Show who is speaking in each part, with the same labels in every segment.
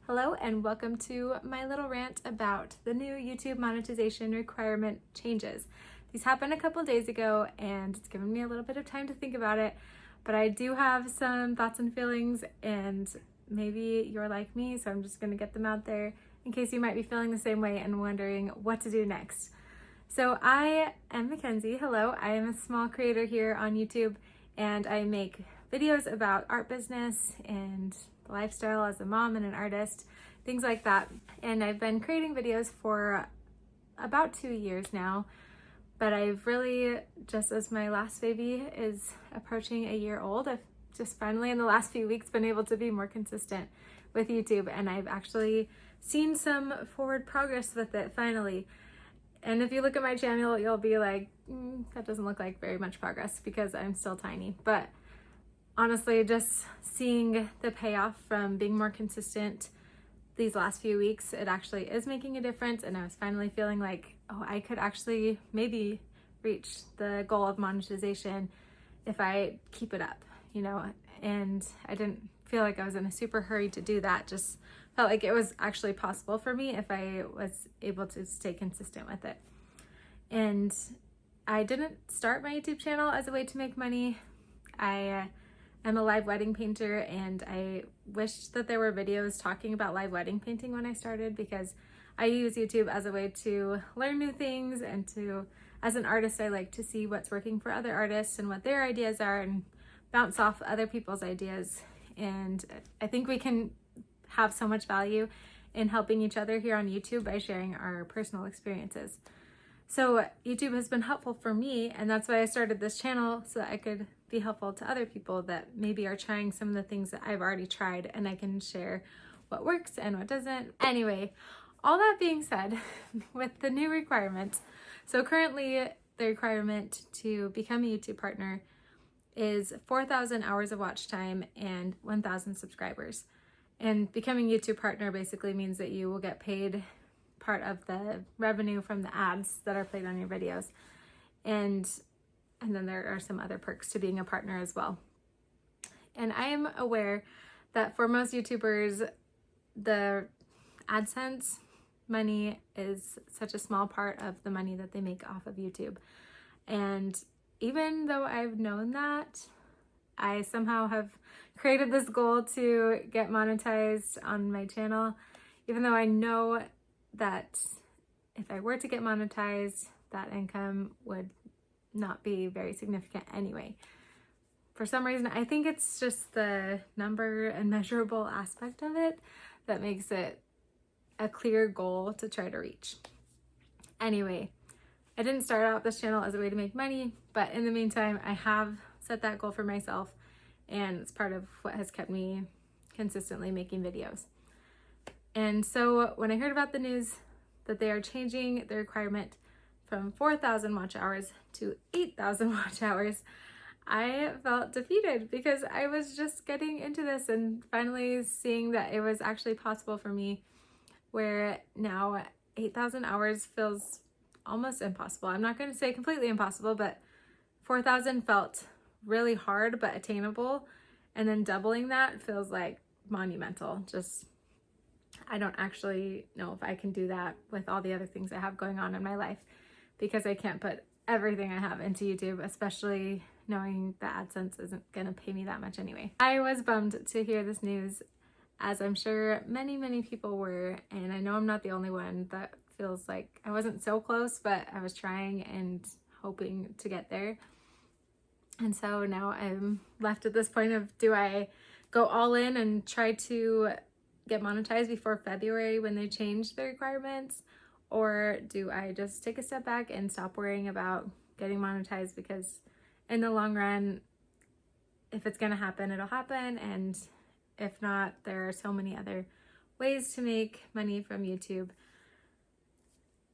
Speaker 1: Hello and welcome to my little rant about the new YouTube monetization requirement changes. These happened a couple days ago and it's given me a little bit of time to think about it, but I do have some thoughts and feelings and maybe you're like me, so I'm just gonna get them out there in case you might be feeling the same way and wondering what to do next. So I am Mackenzie. Hello, I am a small creator here on YouTube and I make videos about art business and lifestyle as a mom and an artist, things like that. And I've been creating videos for about 2 years now, but I've really, just as my last baby is approaching a year old, I've just finally in the last few weeks been able to be more consistent with YouTube, and I've actually seen some forward progress with it finally. And if you look at my channel, you'll be like, that doesn't look like very much progress because I'm still tiny. But honestly, just seeing the payoff from being more consistent these last few weeks, it actually is making a difference. And I was finally feeling like, oh, I could actually maybe reach the goal of monetization if I keep it up, and I didn't feel like I was in a super hurry to do that. Just felt like it was actually possible for me if I was able to stay consistent with it. And I didn't start my YouTube channel as a way to make money. I'm a live wedding painter, and I wished that there were videos talking about live wedding painting when I started, because I use YouTube as a way to learn new things, and as an artist, I like to see what's working for other artists and what their ideas are and bounce off other people's ideas. And I think we can have so much value in helping each other here on YouTube by sharing our personal experiences. So YouTube has been helpful for me, and that's why I started this channel, so that I could be helpful to other people that maybe are trying some of the things that I've already tried, and I can share what works and what doesn't. Anyway, all that being said, with the new requirements, so currently the requirement to become a YouTube partner is 4,000 hours of watch time and 1,000 subscribers. And becoming a YouTube partner basically means that you will get paid part of the revenue from the ads that are played on your videos. And then there are some other perks to being a partner as well. And I am aware that for most YouTubers, the AdSense money is such a small part of the money that they make off of YouTube. And even though I've known that, I somehow have created this goal to get monetized on my channel, even though I know that if I were to get monetized, that income would not be very significant anyway. For some reason, I think it's just the number and measurable aspect of it that makes it a clear goal to try to reach. Anyway, I didn't start out this channel as a way to make money, but in the meantime, I have set that goal for myself, and it's part of what has kept me consistently making videos. And so when I heard about the news that they are changing the requirement from 4,000 watch hours to 8,000 watch hours, I felt defeated because I was just getting into this and finally seeing that it was actually possible for me, where now 8,000 hours feels almost impossible. I'm not going to say completely impossible, but 4,000 felt really hard but attainable, and then doubling that feels like monumental. Just, I don't actually know if I can do that with all the other things I have going on in my life, because I can't put everything I have into YouTube, especially knowing that AdSense isn't gonna pay me that much anyway. I was bummed to hear this news, as I'm sure many people were, and I know I'm not the only one that feels like I wasn't so close, but I was trying and hoping to get there. And so now I'm left at this point of, do I go all in and try to get monetized before February when they change the requirements? Or do I just take a step back and stop worrying about getting monetized, because in the long run, if it's gonna happen, it'll happen. And if not, there are so many other ways to make money from YouTube.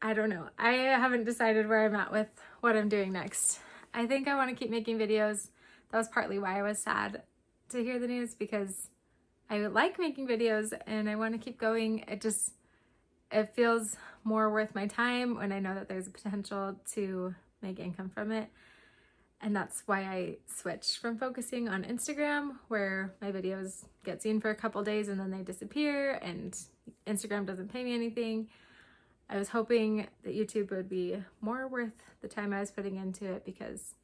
Speaker 1: I don't know. I haven't decided where I'm at with what I'm doing next. I think I want to keep making videos. That was partly why I was sad to hear the news, because I like making videos and I want to keep going. It feels more worth my time when I know that there's a potential to make income from it. And that's why I switched from focusing on Instagram, where my videos get seen for a couple days and then they disappear and Instagram doesn't pay me anything. I was hoping that YouTube would be more worth the time I was putting into it, because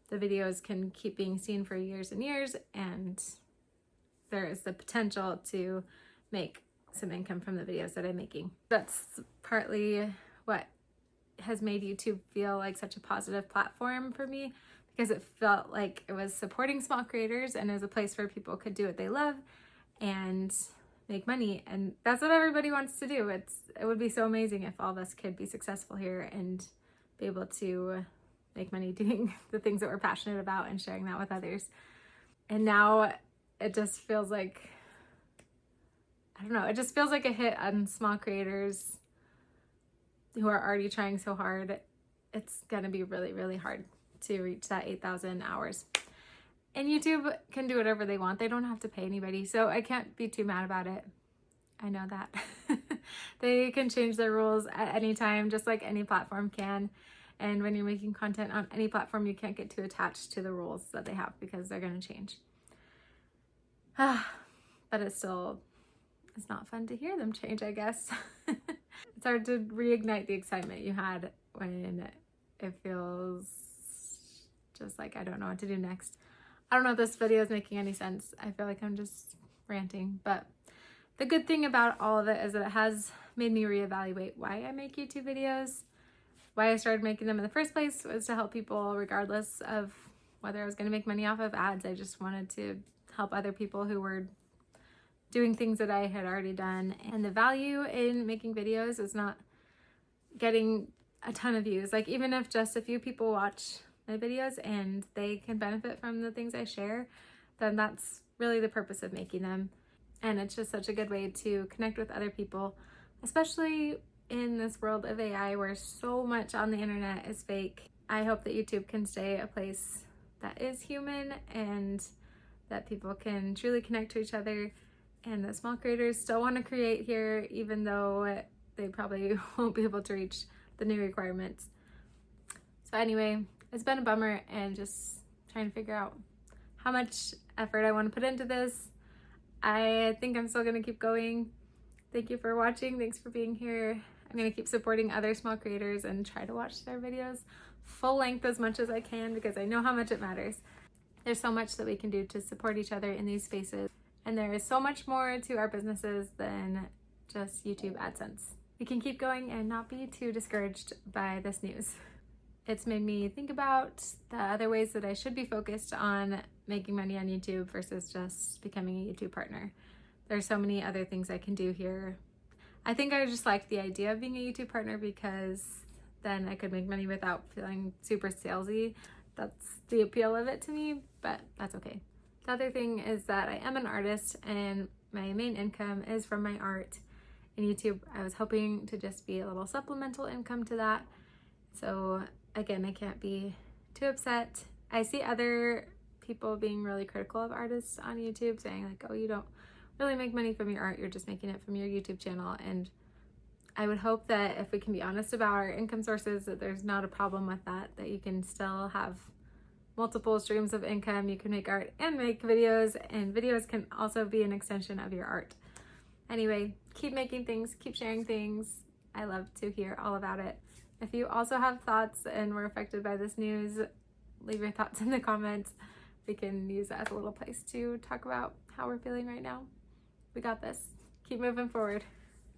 Speaker 1: the videos can keep being seen for years and years, and there is the potential to make some income from the videos that I'm making. That's partly what has made YouTube feel like such a positive platform for me, because it felt like it was supporting small creators and it was a place where people could do what they love and make money. And that's what everybody wants to do. It would be so amazing if all of us could be successful here and be able to make money doing the things that we're passionate about and sharing that with others. And now it just feels like, I don't know, it just feels like a hit on small creators who are already trying so hard. It's gonna be really, really hard to reach that 8,000 hours. And YouTube can do whatever they want. They don't have to pay anybody, so I can't be too mad about it. I know that. They can change their rules at any time, just like any platform can. And when you're making content on any platform, you can't get too attached to the rules that they have, because they're gonna change. But it's not fun to hear them change, I guess. It's hard to reignite the excitement you had when it feels just like I don't know what to do next. I don't know if this video is making any sense. I feel like I'm just ranting, but the good thing about all of it is that it has made me reevaluate why I make YouTube videos. Why I started making them in the first place was to help people regardless of whether I was going to make money off of ads. I just wanted to help other people who were doing things that I had already done. And the value in making videos is not getting a ton of views. Like, even if just a few people watch my videos and they can benefit from the things I share, then that's really the purpose of making them. And it's just such a good way to connect with other people, especially in this world of AI where so much on the internet is fake. I hope that YouTube can stay a place that is human and that people can truly connect to each other, and that small creators still want to create here, even though they probably won't be able to reach the new requirements. So anyway, it's been a bummer, and just trying to figure out how much effort I want to put into this. I think I'm still going to keep going. Thank you for watching. Thanks for being here. I'm going to keep supporting other small creators and try to watch their videos full length as much as I can, because I know how much it matters. There's so much that we can do to support each other in these spaces. And there is so much more to our businesses than just YouTube AdSense. We can keep going and not be too discouraged by this news. It's made me think about the other ways that I should be focused on making money on YouTube versus just becoming a YouTube partner. There's so many other things I can do here. I think I just like the idea of being a YouTube partner, because then I could make money without feeling super salesy. That's the appeal of it to me, but that's okay. The other thing is that I am an artist and my main income is from my art. In YouTube, I was hoping to just be a little supplemental income to that. So again, I can't be too upset. I see other people being really critical of artists on YouTube, saying like, oh, you don't really make money from your art, you're just making it from your YouTube channel. And I would hope that if we can be honest about our income sources, that there's not a problem with that, that you can still have multiple streams of income. You can make art and make videos, and videos can also be an extension of your art. Anyway, keep making things, keep sharing things. I love to hear all about it. If you also have thoughts and were affected by this news, leave your thoughts in the comments. We can use that as a little place to talk about how we're feeling right now. We got this. Keep moving forward.